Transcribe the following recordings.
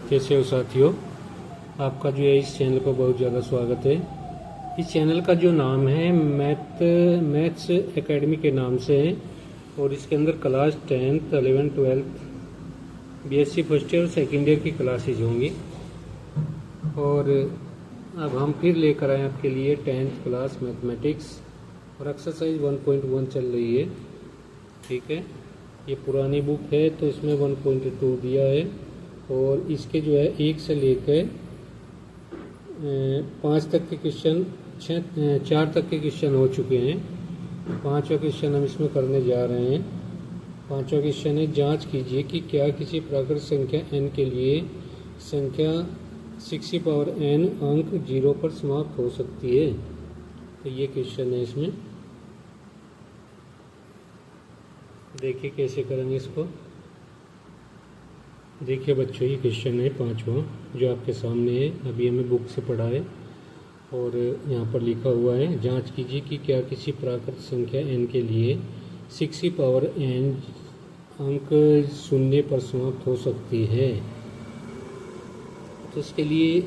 कैसे हो साथियों। आपका जो है इस चैनल पर बहुत ज़्यादा स्वागत है। इस चैनल का जो नाम है मैथ्स एकेडमी के नाम से है और इसके अंदर class 10th 11th 12th BSc first year और सेकेंड ईयर की क्लासेज होंगी। और अब हम फिर लेकर आए आपके लिए 10th क्लास मैथमेटिक्स और एक्सरसाइज 1.1 चल रही है। ठीक है, ये पुरानी बुक है तो इसमें 1.2 दिया है और इसके जो है 1 से लेकर 5 तक के क्वेश्चन 4 तक के क्वेश्चन हो चुके हैं। 5वां क्वेश्चन हम इसमें करने जा रहे हैं। 5वां क्वेश्चन है, जांच कीजिए कि क्या किसी प्राकृत संख्या n के लिए संख्या 6n अंक 0 पर समाप्त हो सकती है। तो ये क्वेश्चन है। इसमें देखिए कैसे करेंगे इसको। देखिए बच्चों, ये क्वेश्चन है 5वां जो आपके सामने है, अभी हमें बुक से पढ़ा है और यहाँ पर लिखा हुआ है, जांच कीजिए कि क्या किसी प्राकृत संख्या n के लिए 6n अंक 0 पर समाप्त हो सकती है। तो इसके लिए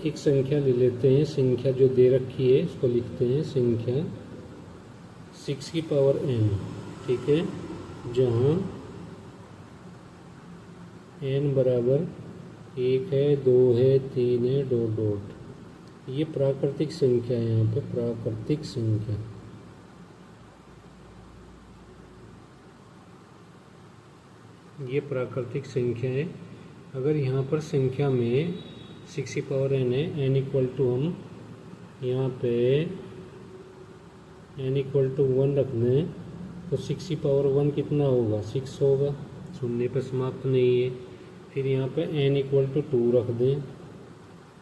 एक संख्या ले लेते हैं। संख्या जो दे रखी है उसको लिखते हैं संख्या 6n। ठीक है, जहाँ n बराबर 1 है, 2 है, 3 है, डॉट डॉट। ये प्राकृतिक संख्या है। यहाँ पे प्राकृतिक संख्या, ये प्राकृतिक संख्या है। अगर यहाँ पर संख्या में 6n है, n इक्वल टू हम यहाँ पे n इक्वल टू 1 रख दें तो 6 कितना होगा, 6 होगा, 0 पर समाप्त नहीं है। फिर यहाँ पे n इक्वल टू 2 रख दें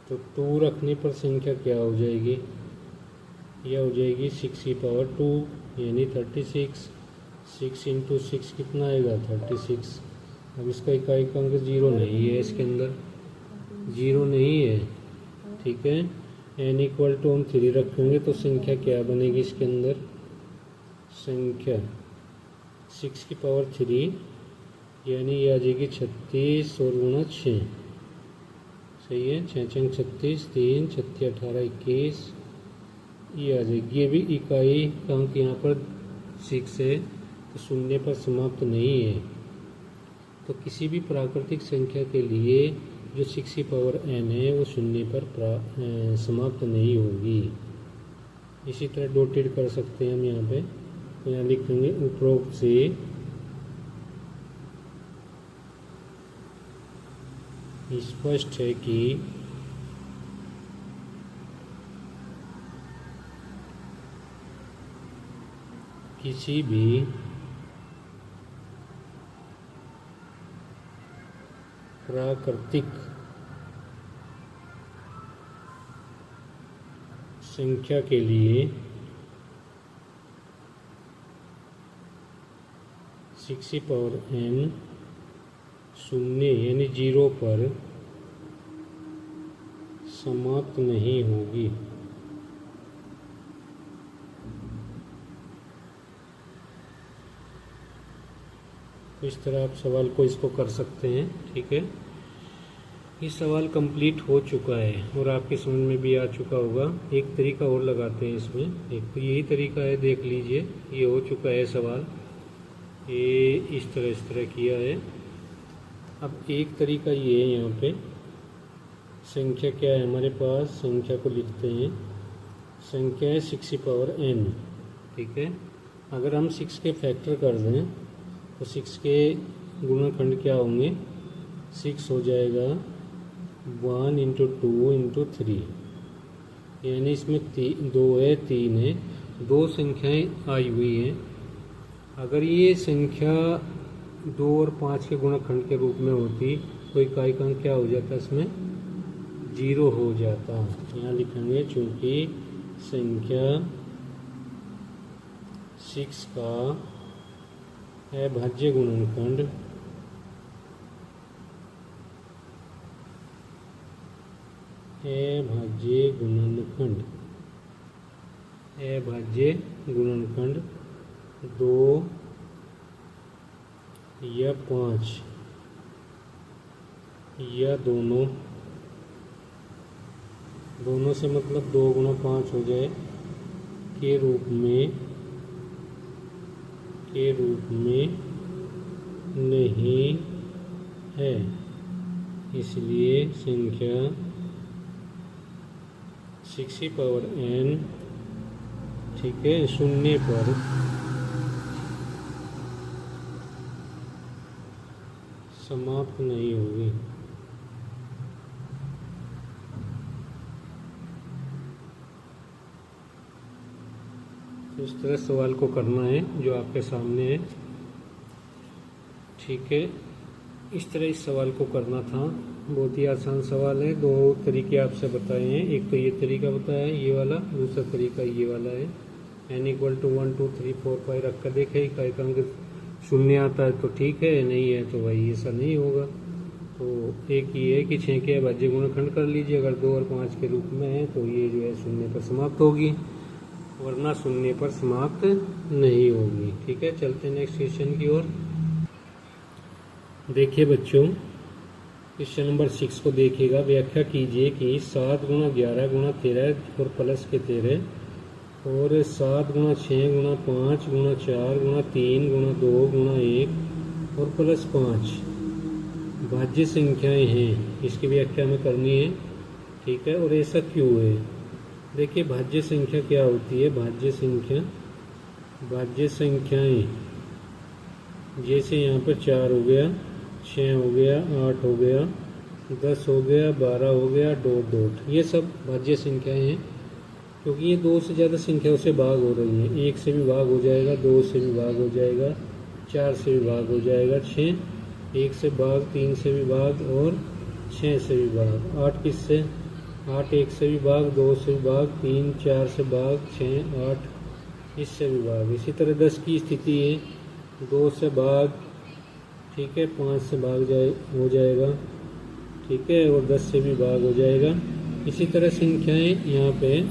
तो 2 रखने पर संख्या क्या हो जाएगी, यह हो जाएगी 6e2 यानी 36। 6 इंटू 6 कितना आएगा, 36। अब इसका इकाई का अंक 0 नहीं है, इसके अंदर 0 नहीं है। ठीक है, n इक्वल टू हम 3 रखेंगे तो संख्या क्या बनेगी इसके अंदर, संख्या 6 की पावर 3 यानी ये आ जाएगी 36 और गुणा 6। सही है, 6 36, 3 36 18 21, ये आ जाएगी। ये भी इकाई का अंक यहाँ पर 6 है तो 0 पर समाप्त नहीं है। तो किसी भी प्राकृतिक संख्या के लिए जो 6n है वो 0 पर समाप्त नहीं होगी। इसी तरह डॉटेड कर सकते हैं हम यहाँ पे। तो यहाँ लिखेंगे उपरोक्त से स्पष्ट है कि किसी भी प्राकृतिक संख्या के लिए 6n 0 यानी 0 पर समाप्त नहीं होगी। तो इस तरह आप सवाल को इसको कर सकते हैं। ठीक है, ये सवाल कंप्लीट हो चुका है और आपके समझ में भी आ चुका होगा। एक तरीका और लगाते हैं इसमें। एक तो यही तरीका है, देख लीजिए, ये हो चुका है सवाल। ये इस तरह किया है। अब एक तरीका ये है, यहाँ पे संख्या क्या है हमारे पास, संख्या को लिखते हैं। संख्या है 6n। ठीक है, अगर हम 6 के फैक्टर कर दें तो 6 के गुणनखंड क्या होंगे, 6 हो जाएगा 1 इंटू 2 इंटू 3 यानी इसमें 2 है, 3 है, 2 संख्याएं आई हुई हैं। अगर ये संख्या 2 और 5 के गुणनखंड के रूप में होती तो इकाई का अंक क्या हो जाता, इसमें 0 हो जाता। यहाँ लिखेंगे चूंकि संख्या 6 का अभाज्य गुणनखंड अभाज्य गुणनखंड 2 या 5 या दोनों से मतलब 2 गुना 5 हो जाए के रूप में नहीं है, इसलिए संख्या 6n, ठीक है, शून्य पर समाप्त नहीं होगी। तो इस तरह सवाल को करना है जो आपके सामने है, ठीक है। इस तरह इस सवाल को करना था। बहुत ही आसान सवाल है। 2 तरीके आपसे बताए हैं। एक तो ये तरीका बताया है ये वाला, दूसरा तरीका ये वाला है। n = 1 2 3 4 5 रख कर देखे, कई अंक शून्य आता है तो ठीक है, नहीं है तो भाई ऐसा नहीं होगा। तो एक ये है कि 6 के अभाज्य गुणनखंड कर लीजिए। अगर 2 और 5 के रूप में है तो ये जो है शून्य पर समाप्त होगी, वरना शून्य पर समाप्त नहीं होगी, ठीक है। चलते हैं नेक्स्ट क्वेश्चन की ओर। देखिए बच्चों, क्वेश्चन नंबर 6 को देखिएगा। व्याख्या कीजिए कि 7 × 11 × 13 और प्लस के 13 और 7 × 6 × 5 × 4 × 3 × 2 × 1 और प्लस 5 भाज्य संख्याएं हैं। इसकी व्याख्या हमें करनी है, ठीक है। और ऐसा क्यों है? देखिए भाज्य संख्या क्या होती है। भाज्य संख्याएं जैसे यहाँ पर 4 हो गया, 6 हो गया, 8 हो गया, 10 हो गया, 12 हो गया, डॉट डॉट, ये सब भाज्य संख्याएं हैं। क्योंकि ये 2 से ज़्यादा संख्याओं से भाग हो रही है। 1 से भी भाग हो जाएगा, 2 से भी भाग हो जाएगा, 4 से भी भाग हो जाएगा, 6 1 से भाग, 3 से भी भाग और 6 से भी भाग। 8 किससे? 8 1 से भी भाग, 2 से भी भाग, 3 4 से भाग, 6 8 इससे भी भाग। इसी तरह 10 की स्थिति है, 2 से भाग, ठीक है, 5 से भाग हो जाएगा, ठीक है, और 10 से भी भाग हो जाएगा। इसी तरह संख्याएं यहाँ पे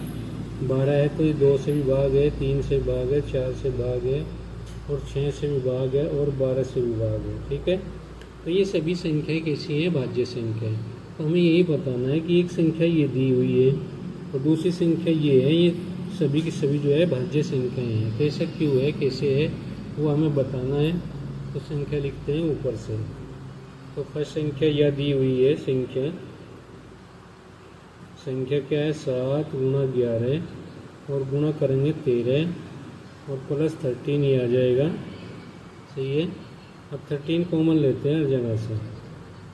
12 है तो ये 2 से भी भाग है, 3 से भाग है, 4 से भाग है और 6 से भी भाग है और 12 से भी भाग है, ठीक है। तो ये सभी संख्याएं कैसी हैं? भाज्य संख्या। तो हमें यही बताना है कि एक संख्या ये दी हुई है और दूसरी संख्या ये है, ये सभी की सभी जो है भाज्य संख्याएं हैं। तो ऐसा क्यों है, कैसे है, वो हमें बताना है। तो संख्या लिखते हैं ऊपर से। तो फर्स्ट संख्या यह दी हुई है, संख्या क्या है? 7 × 11 और गुणा करेंगे 13 और प्लस 13 ये आ जाएगा, सही है। अब 13 कॉमन लेते हैं हर जगह से,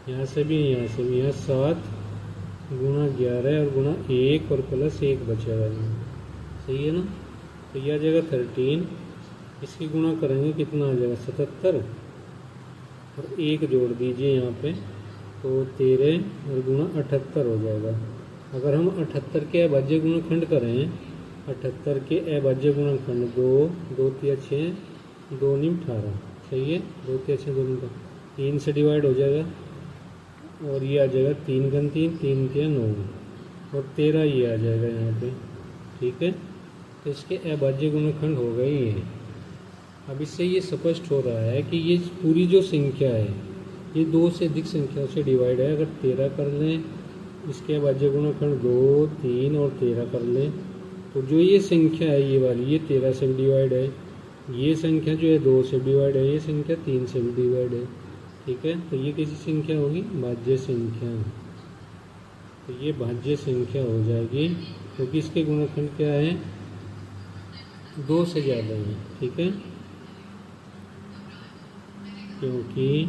यहाँ से भी यहाँ से भी। यहाँ 7 × 11 और गुणा 1 और प्लस 1 बचेगा, सही है ना। तो यह आ जाएगा 13, इसकी गुणा करेंगे कितना आ जाएगा? 77 और 1 जोड़ दीजिए यहाँ पे, तो 13 और गुणा 78 हो जाएगा। अगर हम 78 के अभाज्य गुणनखंड करें, 78 के अभाज्य गुणनखंड 2 2 3 6 2 9 18, सही है। 2 3 6 2 9 3 से डिवाइड हो जाएगा और ये आ जाएगा 3 × 3 3 3 9 और 13 ये आ जाएगा यहाँ पे, ठीक है। तो इसके अभाज्य गुणनखंड हो गए ये। अब इससे ये स्पष्ट हो रहा है कि ये पूरी जो संख्या है ये 2 से अधिक संख्याओं से डिवाइड है। अगर 13 कर लें, इसके अभाज्य गुणनखंड 2 3 और 13 कर लें, तो जो ये संख्या है ये वाली, ये 13 से भी डिवाइड है। ये संख्या जो है 2 से डिवाइड है, ये संख्या 3 से भी डिवाइड है, ठीक है। तो ये कैसी संख्या होगी? भाज्य संख्या। तो ये भाज्य संख्या हो जाएगी क्योंकि इसके गुणनखंड क्या है? 2 से ज़्यादा है, ठीक है। क्योंकि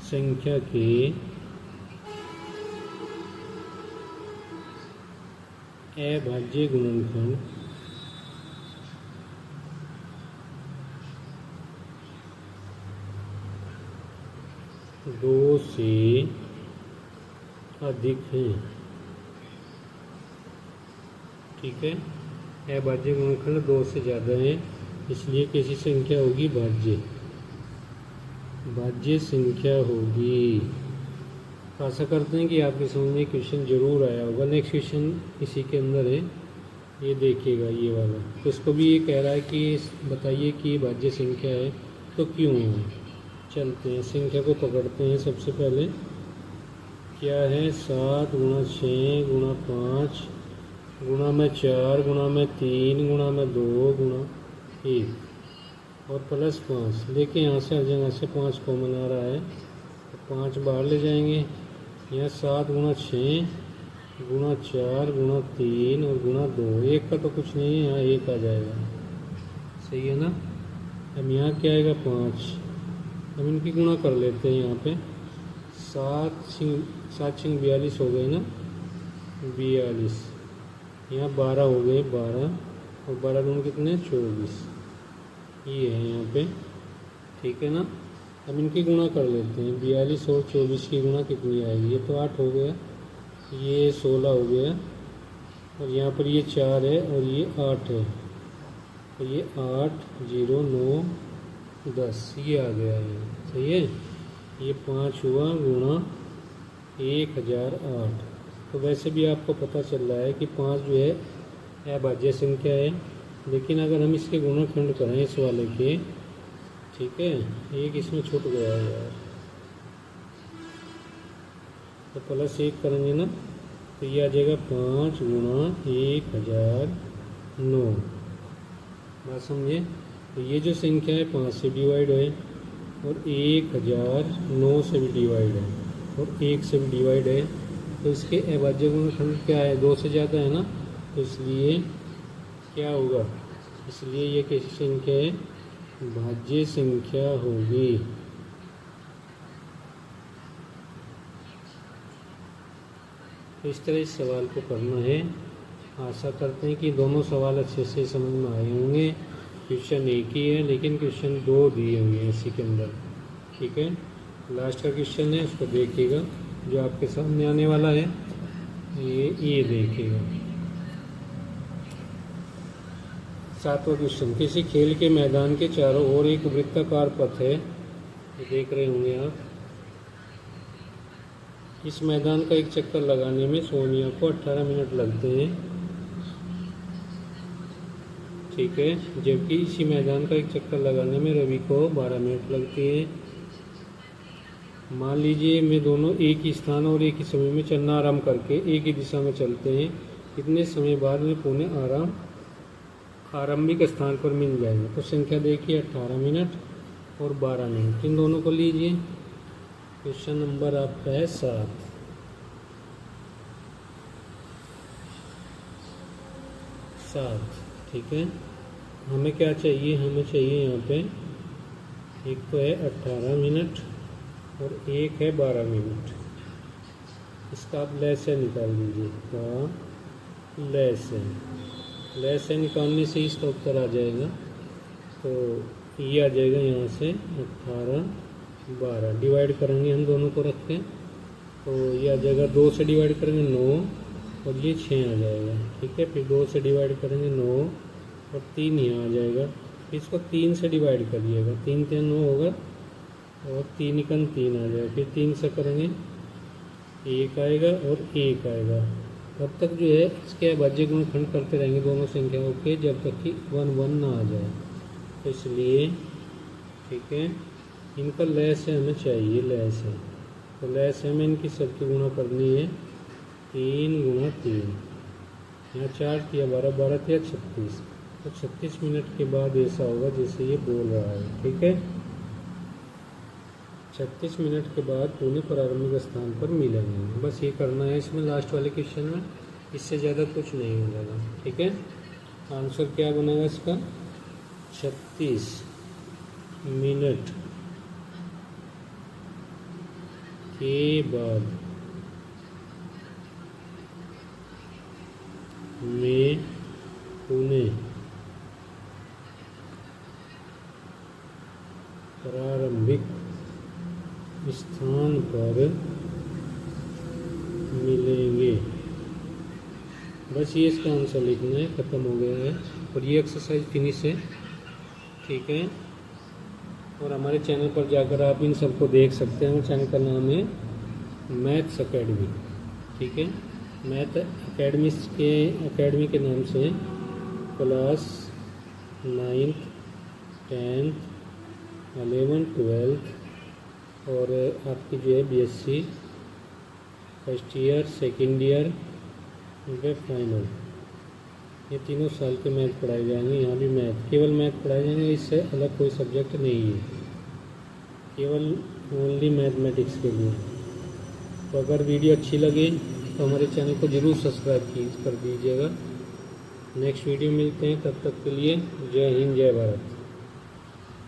संख्या के अभाज्य गुणनखंड 2 से अधिक है, ठीक है। अभाज्य गुणनखंड 2 से ज़्यादा है, इसलिए कैसी संख्या होगी? भाज्य संख्या होगी। तो आशा करते हैं कि आपके समझ में क्वेश्चन जरूर आया होगा। नेक्स्ट क्वेश्चन इसी के अंदर है, ये देखिएगा ये वाला। तो इसको भी ये कह रहा है कि बताइए कि भाज्य संख्या है तो क्यों है। चलते हैं, संख्या को पकड़ते हैं। सबसे पहले क्या है, 7 गुणा 6 गुणा 5 गुणा में 4 गुणा में 3 गुणा में 2 गुणा 1 और प्लस 5। देखिए यहाँ से हर जगह से 5 कॉमन आ रहा है, तो 5 बाहर ले जाएंगे। यहाँ 7 गुणा 6 गुणा 4 गुणा 3 और गुणा 2, 1 का तो कुछ नहीं है, यहाँ 1 आ जाएगा, सही है ना। अब यहाँ क्या आएगा, 5। अब इनकी गुणा कर लेते हैं। यहाँ पे 7 छिंग 42 हो गए ना, 42। यहाँ 12 हो गए, 12 और 12 दूनी कितने, 24। ये है यहाँ पे, ठीक है ना। अब इनकी गुणा कर लेते हैं। 42 और 24 की गुणा कितनी आएगी, ये तो 8 हो गया, ये 16 हो गया और यहाँ पर ये 4 है और ये 8 है, तो ये 8 0 9 10 ये आ गया है, सही है। ये 5 हुआ गुणा 1008। तो वैसे भी आपको पता चल रहा है कि 5 जो है अभाज्य संख्या है, लेकिन अगर हम इसके गुणनखंड करें इस वाले के, ठीक है, एक इसमें छूट गया है यार, तो प्लस 1 करेंगे ना, तो ये आ जाएगा 5 गुणा 1009। बात समझे। तो ये जो संख्या है 5 से डिवाइड है और 1009 से भी डिवाइड है और 1 से भी डिवाइड है, तो इसके अभाज्य गुणनखंड क्या है, 2 से ज़्यादा है ना, तो इसलिए क्या होगा, इसलिए ये कैसी संख्या है, भाज्य संख्या होगी। तो इस तरह इस सवाल को करना है। आशा करते हैं कि दोनों सवाल अच्छे से समझ में आए होंगे। क्वेश्चन एक ही है लेकिन क्वेश्चन 2 दिए हुए हैं इसी के अंदर, ठीक है। लास्ट का क्वेश्चन है, उसको देखिएगा, जो आपके सामने आने वाला है, ये देखिएगा। 7वां क्वेश्चन, किसी खेल के मैदान के चारों ओर एक वृत्ताकार पथ है, ये देख रहे होंगे आप। इस मैदान का एक चक्कर लगाने में सोनिया को 18 मिनट लगते हैं, ठीक है, जबकि इसी मैदान का एक चक्कर लगाने में रवि को 12 मिनट लगती है। मान लीजिए मैं दोनों एक ही स्थान और एक ही समय में चलना आरंभ करके एक ही दिशा में चलते हैं, कितने समय बाद में पुनः आरंभिक स्थान पर मिल जाएंगे। तो संख्या देखिए 18 मिनट और 12 मिनट, इन दोनों को लीजिए। क्वेश्चन नंबर आपका है 7, ठीक है। हमें क्या चाहिए, हमें चाहिए यहाँ पे एक तो है 18 मिनट और एक है 12 मिनट। इसका आप लैसे निकाल लीजिए, का लैसे निकालने से इसका उत्तर आ जाएगा। तो ये आ जाएगा यहाँ से 18 12, डिवाइड करेंगे हम दोनों को रख के, तो ये आ जाएगा 2 से डिवाइड करेंगे 9 और ये 6 आ जाएगा, ठीक है। फिर 2 से डिवाइड करेंगे 9 और 3 यहाँ आ जाएगा। इसको 3 से डिवाइड करिएगा, 3 3 9 होगा और 3 1 3 आ जाएगा। फिर 3 से करेंगे 1 आएगा और 1 आएगा। तब तक जो है इसके अभाज्य गुणनखंड करते रहेंगे दोनों संख्याओं के, जब तक कि 1 1 ना आ जाए। तो इसलिए ठीक है, इनका लैस है हमें चाहिए, लैस है, तो लैस है हमें इनकी सबकी गुणा करनी है। 3 गुणा 3, यहाँ 4 किया 12 12 किया 36, तो 36 मिनट के बाद ऐसा होगा जैसे ये बोल रहा है, ठीक है। 36 मिनट के बाद पुनः प्रारंभिक स्थान पर मिलेंगे। बस ये करना है इसमें, लास्ट वाले क्वेश्चन में, इससे ज़्यादा कुछ नहीं हो जाएगा, ठीक है। आंसर क्या बनेगा इसका, 36 मिनट के बाद में पुनः प्रारंभिक स्थान पर मिलेंगे। बस ये इसका आंसर लिखना है, ख़त्म हो गया है और ये एक्सरसाइज फिनिश है, ठीक है। और हमारे चैनल पर जाकर आप इन सबको देख सकते हैं। हमारे चैनल का नाम है मैथ्स अकेडमी, ठीक है। मैथ अकेडमी के नाम से class 9th 10th 11th 12th और आपकी जो है BSc first year, second year व फाइनल, ये तीनों साल के मैथ पढ़ाए जाएंगे। यहाँ भी मैथ, केवल मैथ पढ़ाए जाएंगे, इससे अलग कोई सब्जेक्ट नहीं है, केवल ओनली मैथमेटिक्स के लिए। तो अगर वीडियो अच्छी लगे तो हमारे चैनल को ज़रूर सब्सक्राइब कर दीजिएगा। नेक्स्ट वीडियो मिलते हैं, तब तक के लिए जय हिंद, जय भारत।